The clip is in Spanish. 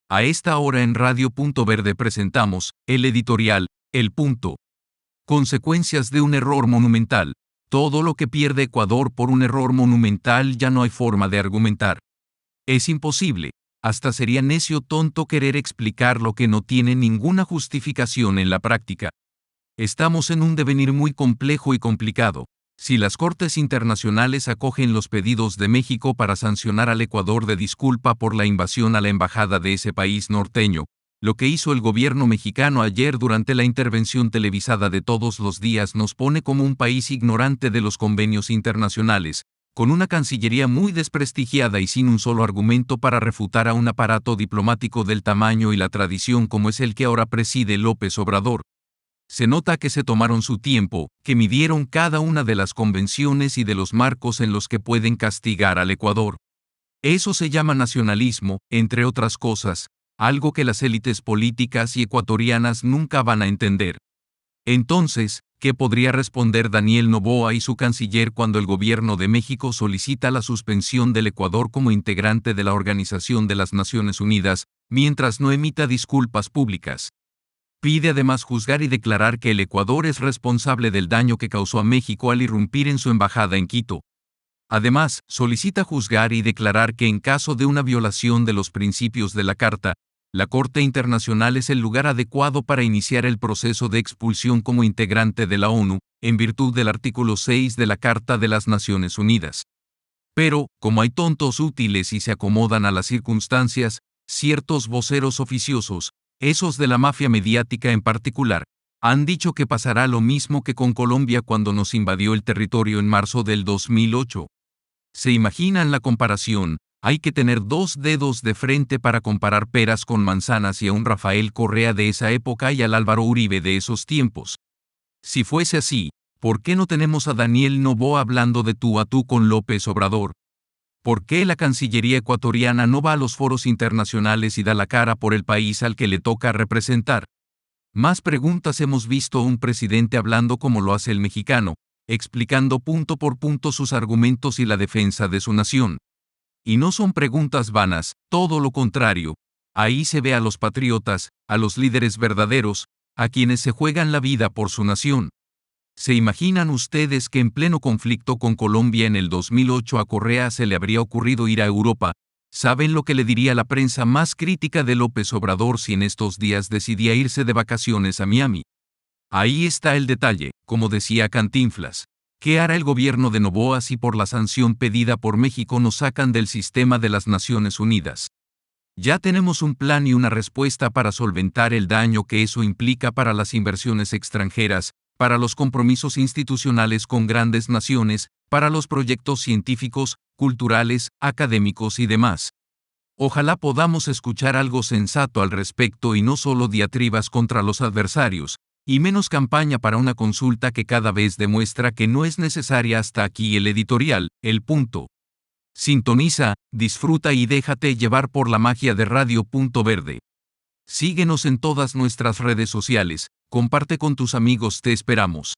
A esta hora en Radio Punto Verde presentamos el editorial, El Punto. Consecuencias de un error monumental. Todo lo que pierde Ecuador por un error monumental ya no hay forma de argumentar. Es imposible, hasta sería necio tonto querer explicar lo que no tiene ninguna justificación en la práctica. Estamos en un devenir muy complejo y complicado. Si las Cortes Internacionales acogen los pedidos de México para sancionar al Ecuador de disculpa por la invasión a la embajada de ese país norteño, lo que hizo el gobierno mexicano ayer durante la intervención televisada de Todos los Días nos pone como un país ignorante de los convenios internacionales, con una Cancillería muy desprestigiada y sin un solo argumento para refutar a un aparato diplomático del tamaño y la tradición como es el que ahora preside López Obrador. Se nota que se tomaron su tiempo, que midieron cada una de las convenciones y de los marcos en los que pueden castigar al Ecuador. Eso se llama nacionalismo, entre otras cosas, algo que las élites políticas y ecuatorianas nunca van a entender. Entonces, ¿qué podría responder Daniel Noboa y su canciller cuando el gobierno de México solicita la suspensión del Ecuador como integrante de la Organización de las Naciones Unidas, mientras no emita disculpas públicas? Pide además juzgar y declarar que el Ecuador es responsable del daño que causó a México al irrumpir en su embajada en Quito. Además, solicita juzgar y declarar que en caso de una violación de los principios de la Carta, la Corte Internacional es el lugar adecuado para iniciar el proceso de expulsión como integrante de la ONU, en virtud del artículo 6 de la Carta de las Naciones Unidas. Pero, como hay tontos útiles y se acomodan a las circunstancias, ciertos voceros oficiosos, esos de la mafia mediática en particular, han dicho que pasará lo mismo que con Colombia cuando nos invadió el territorio en marzo del 2008. ¿Se imaginan la comparación? Hay que tener dos dedos de frente para comparar peras con manzanas y a un Rafael Correa de esa época y al Álvaro Uribe de esos tiempos. Si fuese así, ¿por qué no tenemos a Daniel Noboa hablando de tú a tú con López Obrador? ¿Por qué la Cancillería ecuatoriana no va a los foros internacionales y da la cara por el país al que le toca representar? Más preguntas. Hemos visto a un presidente hablando como lo hace el mexicano, explicando punto por punto sus argumentos y la defensa de su nación. Y no son preguntas vanas, todo lo contrario. Ahí se ve a los patriotas, a los líderes verdaderos, a quienes se juegan la vida por su nación. ¿Se imaginan ustedes que en pleno conflicto con Colombia en el 2008 a Correa se le habría ocurrido ir a Europa? ¿Saben lo que le diría la prensa más crítica de López Obrador si en estos días decidía irse de vacaciones a Miami? Ahí está el detalle, como decía Cantinflas. ¿Qué hará el gobierno de Noboa si por la sanción pedida por México nos sacan del sistema de las Naciones Unidas? Ya tenemos un plan y una respuesta para solventar el daño que eso implica para las inversiones extranjeras, para los compromisos institucionales con grandes naciones, para los proyectos científicos, culturales, académicos y demás. Ojalá podamos escuchar algo sensato al respecto y no solo diatribas contra los adversarios, y menos campaña para una consulta que cada vez demuestra que no es necesaria. Hasta aquí el editorial, El Punto. Sintoniza, disfruta y déjate llevar por la magia de Radio Punto Verde. Síguenos en todas nuestras redes sociales, comparte con tus amigos, te esperamos.